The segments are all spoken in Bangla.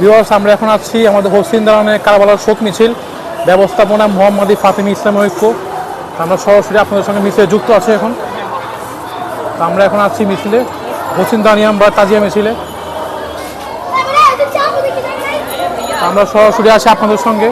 ভিউয়ার্স, আমরা এখন আছি আমাদের হোসেন দালানের কারবালার শোক মিছিল, ব্যবস্থাপনা মোহাম্মদী ফাতিমি ইসলামী ঐক্য। আমরা সরাসরি আপনাদের সঙ্গে মিছিলে যুক্ত আছি এখন। আমরা এখন আছি মিছিলে, হোসেন দানিয়াম বা তাজিয়া মিছিলে। আমরা সরাসরি আছি আপনাদের সঙ্গে।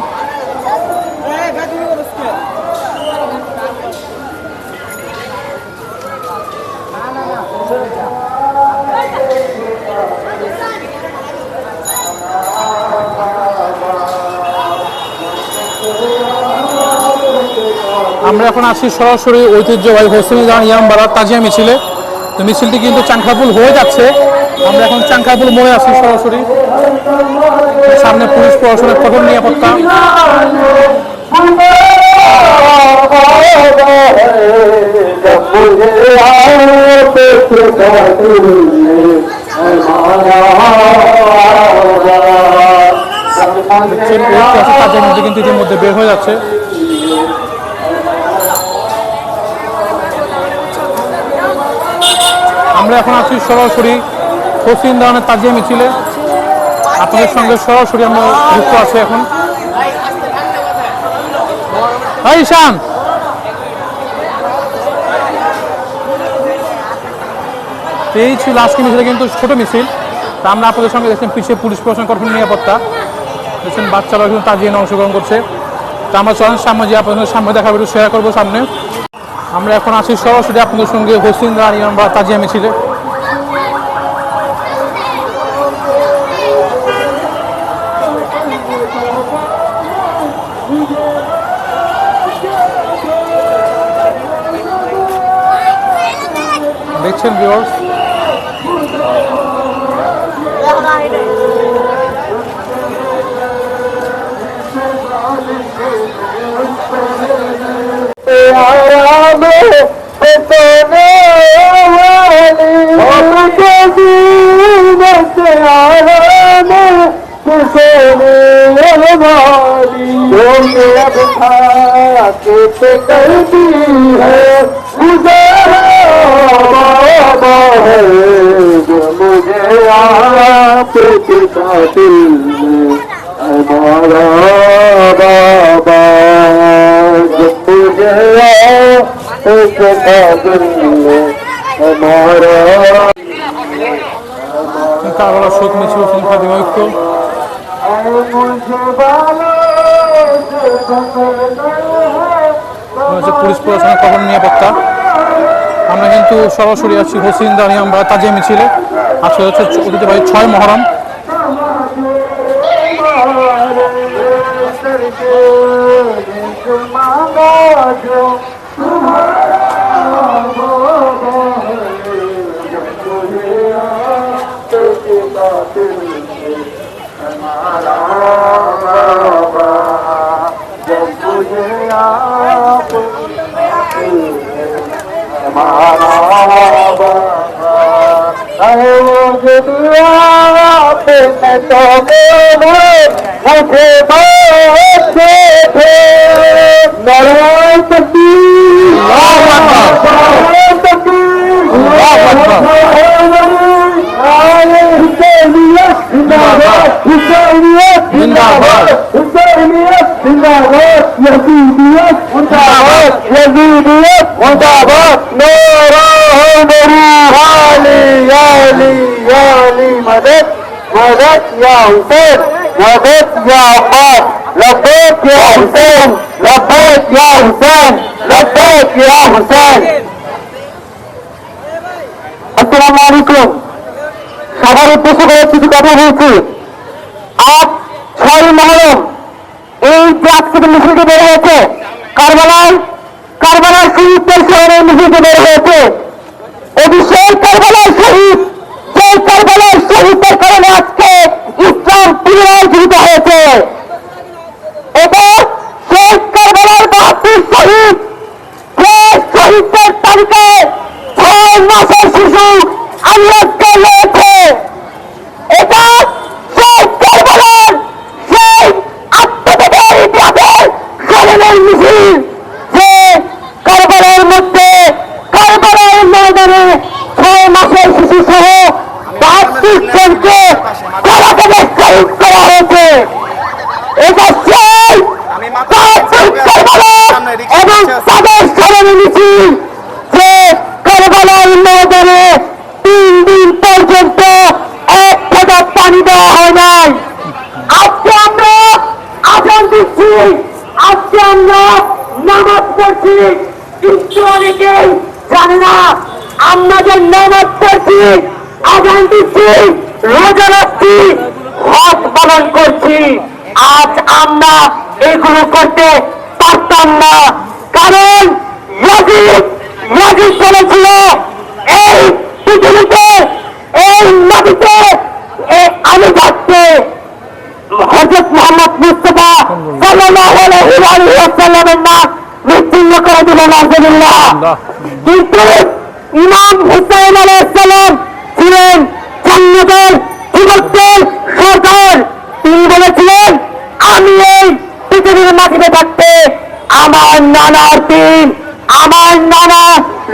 আমরা এখন আছি সরাসরি ঐতিহ্যবাহী হোসেন দানিয়াম বা তাজিয়া মিছিলে। তো মিছিলটি কিন্তু চাংখাপুল হয়ে যাচ্ছে। আমরা এখন চাংখাপুল মোড়ে আছি সরাসরি। সামনে পুলিশ প্রশাসনের কঠোর নিরাপত্তা। কিন্তু ইতিমধ্যে বের হয়ে যাচ্ছে। আমরা এখন আছি সরাসরি হোসেন দালানের তাজিয়া মিছিলে। আপনাদের সঙ্গে সরাসরি আমরা যুক্ত আছি এখন। ঈশান, এই ছিল আজকে মিছিলে, কিন্তু ছোট মিছিল। তা আমরা আপনাদের সঙ্গে দেখছেন পিছিয়ে পুলিশ প্রশাসন কঠোর নিরাপত্তা দেখছেন, বাচ্চারা কিন্তু তাজিয়া অংশগ্রহণ করছে। তা আমরা চলেন সামনে যে আপনাদের সামনে দেখা ভিডিও শেয়ার করবো সামনে। আমরা এখন আছি সরাসরি আপনাদের সঙ্গে হোসেন দানিয়াম বা তাজিয়া মিছিলে। দেখছেন ভিউয়ার্স, কারবালার শোক মিছিল হোসেন ফাতিমি ঐক্য। পুলিশ প্রশাসনের কঠোর নিরাপত্তা। আমরা কিন্তু সরাসরি আছি হোসেন দানিয়াম বা তাজিয়া মিছিলে। আজকে হচ্ছে ঐতিহ্যবাহী 6 মহরম। আসসালামু আলাইকুম। সবার উদ্দেশ্য করে কিছু কথা বলছি। আজ 6 মহরম, এই যে আজকে মিছিলটি বের হয়েছে, কারবালার শহীদদের শহরে মিছিলটি বের হয়েছে। অবশ্যই কারবালার শহীদ, যে কারবালার শহীদদের কারণে আজকে ইসলাম পুনরায় জীবিত হয়েছে। এটা সেই কারবালার 72 শহীদ, যে শহীদদের তালিকায় 6 মাসের শিশু আল্লাহকে রয়েছে। এটা সেই কারবালার, সেই আত্মত্যাগের ইতিহাসের স্মরণের মিছিল, যে কারবালার মধ্যে, কারবালার ময়দানে 6 মাসের শিশু সহ 72 জনকে কারাগারে শহীদ করা পড়ছি, কিন্তু অনেকেই জানে না আমরা যে নামাজ পড়ছি, আযান দিচ্ছি, রোজা রাখছি, হজ পালন করছি। আজ আমরা এগুলো করতে পারতাম না, কারণ ইয়াজিদ বলেছিল এই পৃথিবীতে, এই নদীতে আমি থাকতে হযরত মুহাম্মদ মুস্তাফা সাল্লাল্লাহু আলাইহি ওয়াসাল্লামের নাম বিচ্ছিন্ন করে দিল নাউজুবিল্লাহ। কিন্তু ইমাম হুসাইন আলাইহিস সালাম ছিলেন জান্নাতের যুবকদের সরদার। তিনি বলেছিলেন আমি এই পৃথিবীর মাটিতে থাকতে আমার নানার দিন, আমার নানা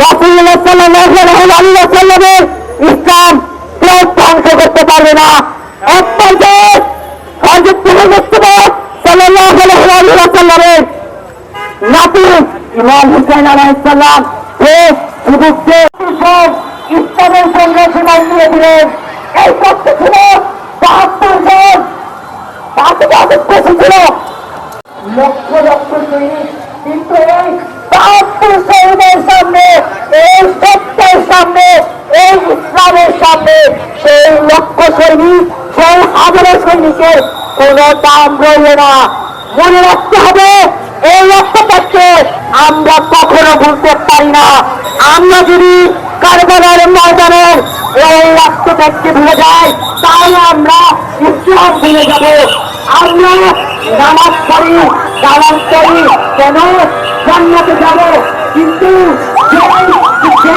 রাসূলুল্লাহ সাল্লাল্লাহু আলাইহি ওয়াসাল্লামের ইসলাম কেউ ধ্বংস করতে পারবে না। এক পর্যায়ে হযরত মুস্তাফা সাল্লাল্লাহু আলাইহি ওয়াসাল্লামের নাতি ইমাম হুসাইন আলাইহিস সালাম যে যুবকদের ইসলামের সঙ্গে সীমায় নিয়ে দিলেন। এই পক্ষে ছিল ৭২ জন, তাদের বেশি ছিল লক্ষ লক্ষ সৈনিক। কিন্তু এই ৭২ শহীদের সামনে, এই সত্যের সামনে, এই ইসলামের সামনে সেই লক্ষ সৈনিক, সেই হাজারো সৈনিকের কোন দাম রইল না। মনে রাখতে হবে এই রক্তপাতকে আমরা কখনো ভুলতে পারি না। আমরা যদি কারবালার ময়দানের এই রক্তপাতকে ভুলে যাই, তাহলে আমরা ইসলাম ভুলে যাব। আমরা নামাজ পড়ি, কালাম করি, কেন জান্নাতে যাব, কিন্তু সেই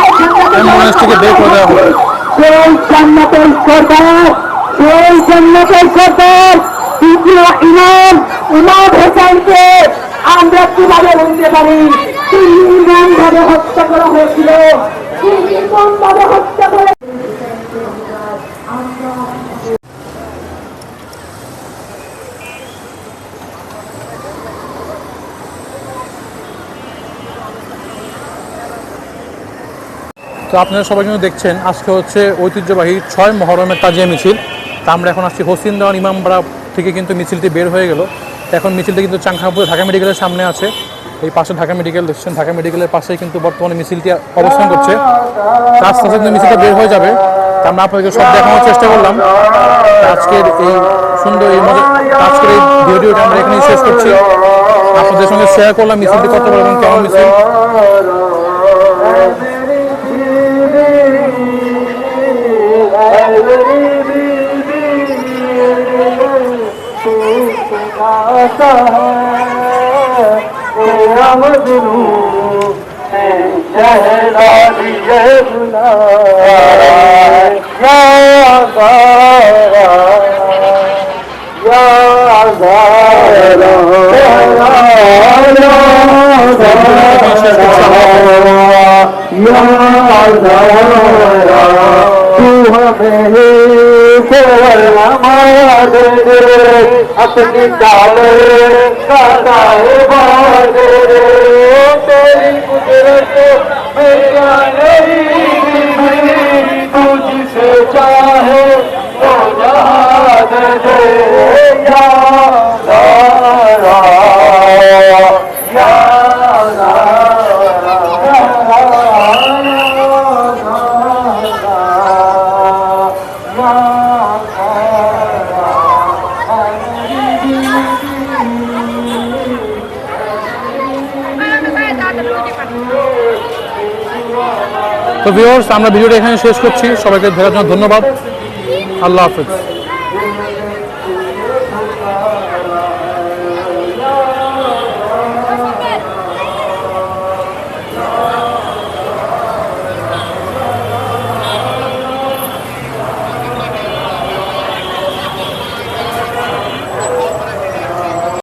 জান্নাতের সরকার, সেই জান্নাতের সরকার ইমাম হোসেনকে আমরা কিভাবে বলতে পারি? তিনি ইমাম ভাবে হত্যা করা হয়েছিল, তিনি ইমাম ভাবে হত্যা করে। তো আপনারা সবাই কিন্তু দেখছেন আজকে হচ্ছে ঐতিহ্যবাহী ৬ মহরমের তাজিয়া মিছিল। তা আমরা এখন আসছি হোসেনদাওয়ান ইমামবাড়া থেকে, কিন্তু মিছিলটি বের হয়ে গেল। এখন মিছিলটি কিন্তু চাংখাপুর ঢাকা মেডিকেলের সামনে আছে। এই পাশে ঢাকা মেডিকেল দেখছেন, ঢাকা মেডিকেলের পাশেই কিন্তু বর্তমানে মিছিলটি অবস্থান করছে। আস্তে আস্তে কিন্তু মিছিলটা বের হয়ে যাবে। তা আমরা আপনাদেরকে সব দেখানোর চেষ্টা করলাম। আজকের এই সুন্দর আজকের এই ভিডিওটা আমরা এখানেই শেষ করছি। আপনাদের সঙ্গে শেয়ার করলাম মিছিলটি কত বড় এবং কেমন মিছিল। अपनी चादर काटाए बादे तेरी कुदरत में क्या नहीं, तुझसे चाहे तो याद दे या তো ভিউয়ার্স, আমরা ভিডিওটা এখানে শেষ করছি। সবাইকে দেখার জন্য ধন্যবাদ। আল্লাহ হাফেজ।